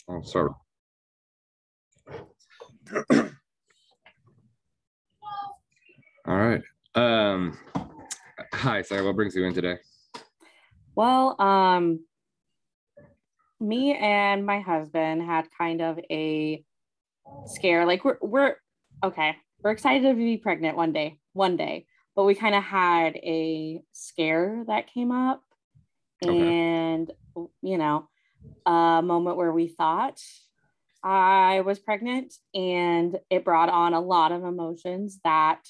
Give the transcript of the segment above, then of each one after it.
Oh, sorry. All right. Um, Hi, sorry, what brings you in today? Well, me and my husband had kind of a scare. Like we're okay. We're excited to be pregnant one day, but we kind of had a scare that came up, Okay. and you know, a moment where we thought I was pregnant, and it brought on a lot of emotions that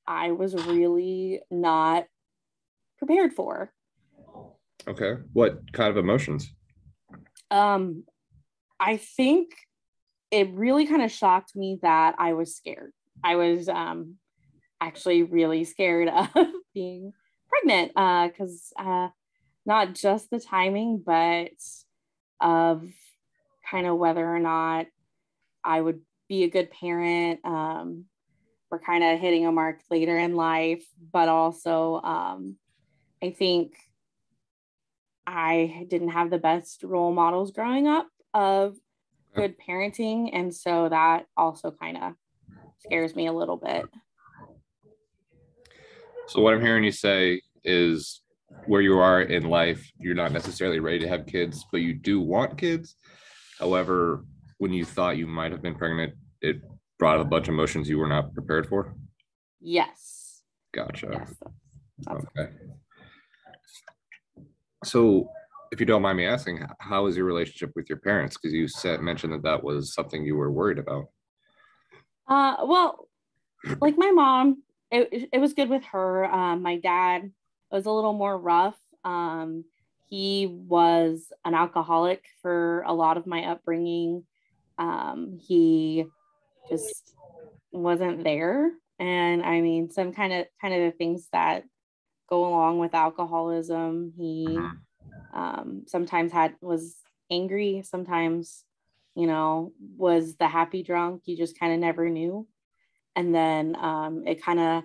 I was really not prepared for. Okay. What kind of emotions? Um, I think it really kind of shocked me that I was scared. I was actually really scared of being pregnant because not just the timing, but of kind of whether or not I would be a good parent. We're kind of hitting a mark later in life, but also I think I didn't have the best role models growing up of Okay. good parenting. And so that also kind of scares me a little bit. So what I'm hearing you say is where you are in life, you're not necessarily ready to have kids, but you do want kids. However, when you thought you might have been pregnant, it brought a bunch of emotions you were not prepared for. Yes. Gotcha. Yes. That's Okay. So, if you don't mind me asking, how is your relationship with your parents? Because you said mentioned that that was something you were worried about. well, like my mom, it was good with her. My dad was a little more rough. He was an alcoholic for a lot of my upbringing. He just wasn't there. And I mean, some kind of the things that go along with alcoholism. He Mhm. sometimes was angry, sometimes, was the happy drunk. You just kind of never knew. And then it kind of,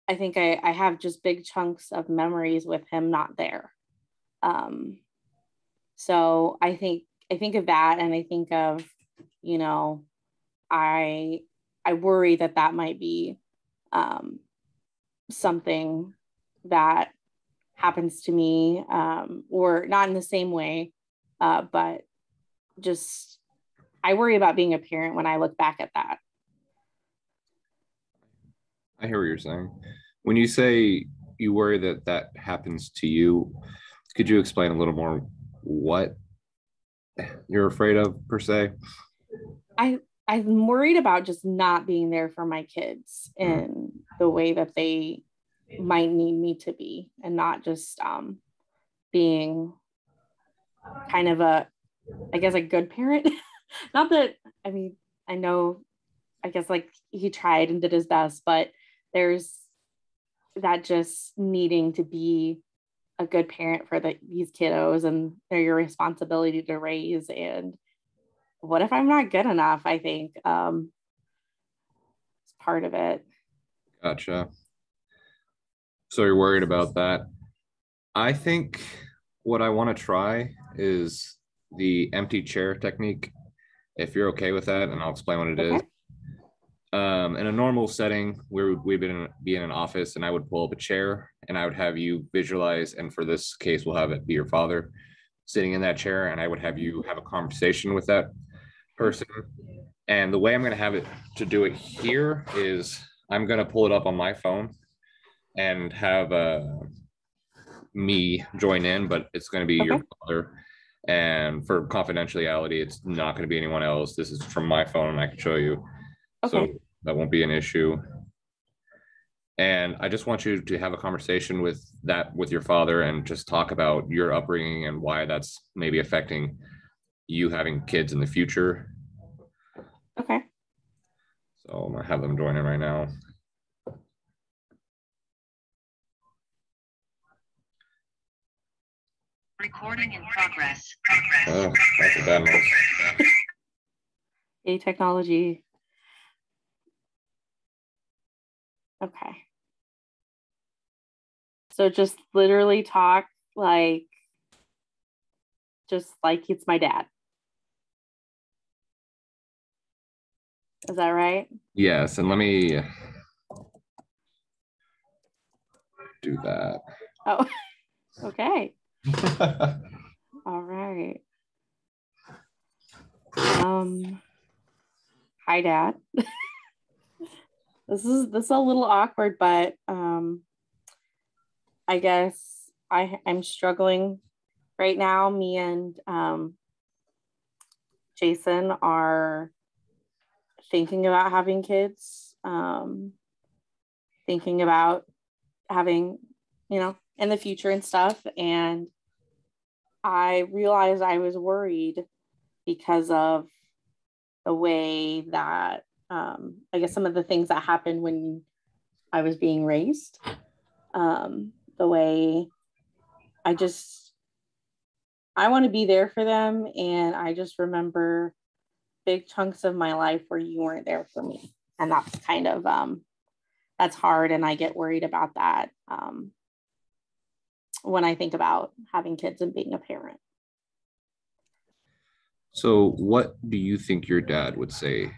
I think I have just big chunks of memories with him not there. Um, so I think of that, and I think of, you know, I I worry that that might be um, something that happens to me, or not in the same way, but just I worry about being a parent when I look back at that. I hear what you're saying. When you say you worry that that happens to you, could you explain a little more what you're afraid of per se? I I'm worried about just not being there for my kids Mm. in the way that they might need me to be, and not just being kind of a, I guess, a good parent. Not that, I mean, I know, I guess, like, he tried and did his best, but there's that just needing to be a good parent for these kiddos, and they're your responsibility to raise. And what if I'm not good enough? I think it's part of it. Gotcha. So you're worried about that. I think what I want to try is the empty chair technique. If you're okay with that, and I'll explain what it is. Okay. In a normal setting where we'd be in an office, and I would pull up a chair and I would have you visualize, and for this case, we'll have it be your father sitting in that chair, and I would have you have a conversation with that Okay. person. And the way I'm going to have it to do it here is I'm going to pull it up on my phone and have me join in, but it's going to be your Okay. father. And for confidentiality, it's not going to be anyone else. This is from my phone, and I can show you. So Okay. that won't be an issue. And I just want you to have a conversation with your father and just talk about your upbringing and why that's maybe affecting you having kids in the future. Okay. So I'm gonna have them join in right now. Recording in progress. Oh, that's a bad noise. A technology. Okay. So just literally talk like, just like it's my dad. Is that right? Yes, and let me do that. Oh, okay. All right. Hi, Dad. This is a little awkward, but I guess I'm struggling right now. Me and Jason are thinking about having kids, thinking about having, in the future and stuff. And I realized I was worried because of the way that, I guess, some of the things that happened when I was being raised. The way I want to be there for them. And I just remember big chunks of my life where you weren't there for me. And that's kind of, that's hard. And I get worried about that when I think about having kids and being a parent. So, what do you think your dad would say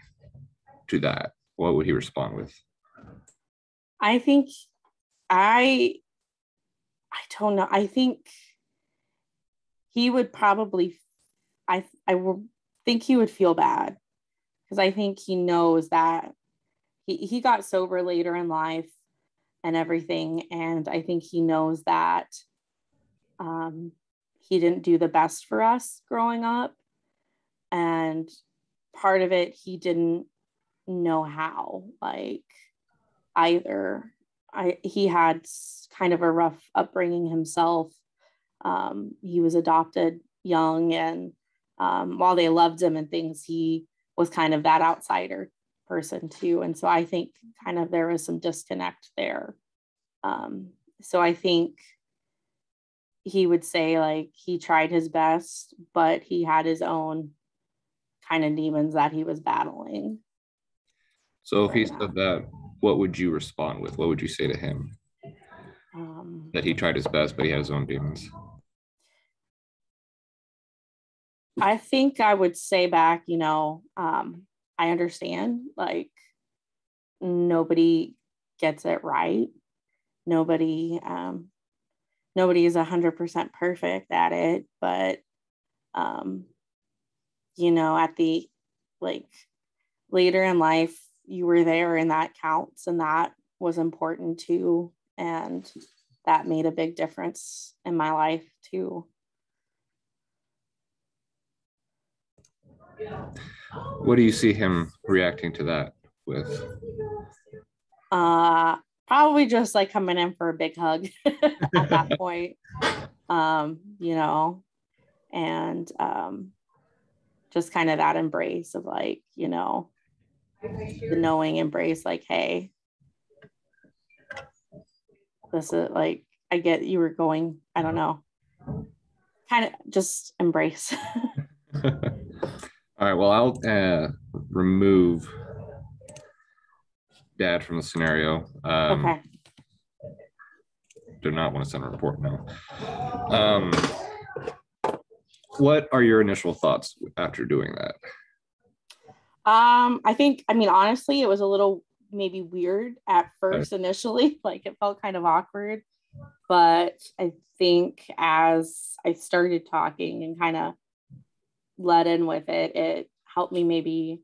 to that? What would he respond with? I think I don't know. I think he would probably, I will think he would feel bad because I think he knows that he got sober later in life and everything. And I think he knows that he didn't do the best for us growing up. And part of it, he didn't know how, like, either. He had kind of a rough upbringing himself. He was adopted young, and while they loved him and things, he was kind of that outsider person too. And so I think kind of there was some disconnect there. So I think he would say, like, he tried his best, but he had his own kind of demons that he was battling. So, if he said that, what would you respond with? What would you say to him? That he tried his best, but he had his own demons. I think I would say back, I understand, like, nobody gets it right. Nobody is 100% perfect at it, but at the, like, later in life, you were there and that counts, and that was important too, and that made a big difference in my life too. What do you see him reacting to that with? Probably just like coming in for a big hug at that point. And just kind of that embrace of, like, the knowing embrace, like, hey, this is, like, I get you were going, I don't know, kind of just embrace. All right, well, I'll remove Dad from the scenario. Okay. Do not want to send a report now. What are your initial thoughts after doing that? I think, honestly, it was a little maybe weird at first initially, like it felt kind of awkward, but I think as I started talking and kind of let in with it, it helped me maybe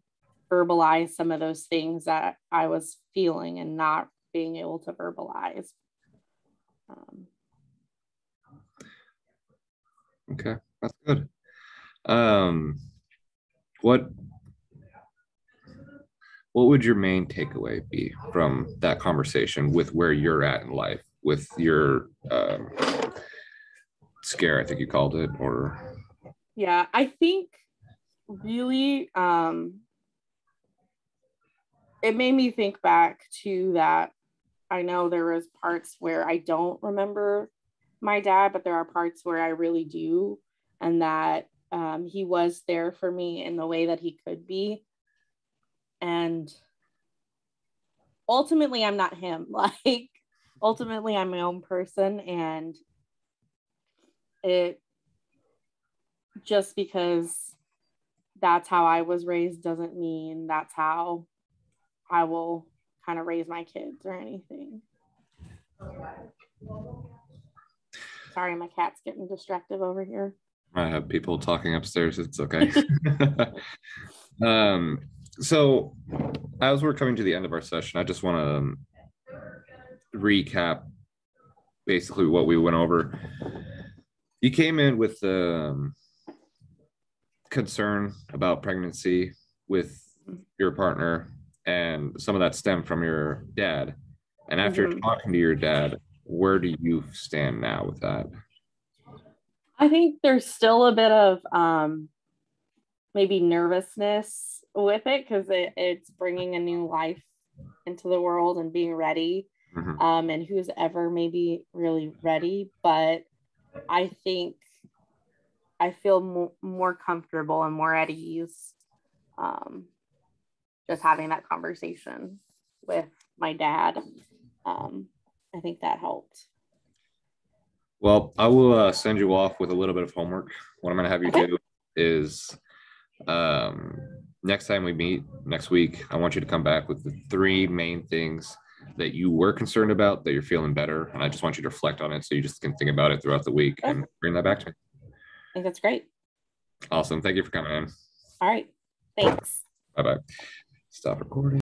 verbalize some of those things that I was feeling and not being able to verbalize. Okay, that's good. What would your main takeaway be from that conversation with where you're at in life, with your scare, I think you called it, or? Yeah, I think really it made me think back to that. I know there was parts where I don't remember my dad, but there are parts where I really do, and that he was there for me in the way that he could be. And ultimately, I'm not him. Like, ultimately, I'm my own person, and it just because that's how I was raised doesn't mean that's how I will kind of raise my kids or anything. Sorry, my cat's getting distracted over here. I have people talking upstairs. It's okay. So as we're coming to the end of our session, I just want to recap basically what we went over. You came in with concern about pregnancy with your partner, and some of that stemmed from your dad. And after talking to your dad, where do you stand now with that? I think there's still a bit of maybe nervousness with it, because it's bringing a new life into the world and being ready. And who's ever maybe really ready. But I think I feel more comfortable and more at ease just having that conversation with my dad. I think that helped. Well, I will send you off with a little bit of homework. What I'm going to have you do is next time we meet next week, I want you to come back with the 3 main things that you were concerned about, that you're feeling better. And I just want you to reflect on it so you just can think about it throughout the week and bring that back to me. I think that's great. Awesome. Thank you for coming in. All right. Thanks. Bye-bye. Stop recording.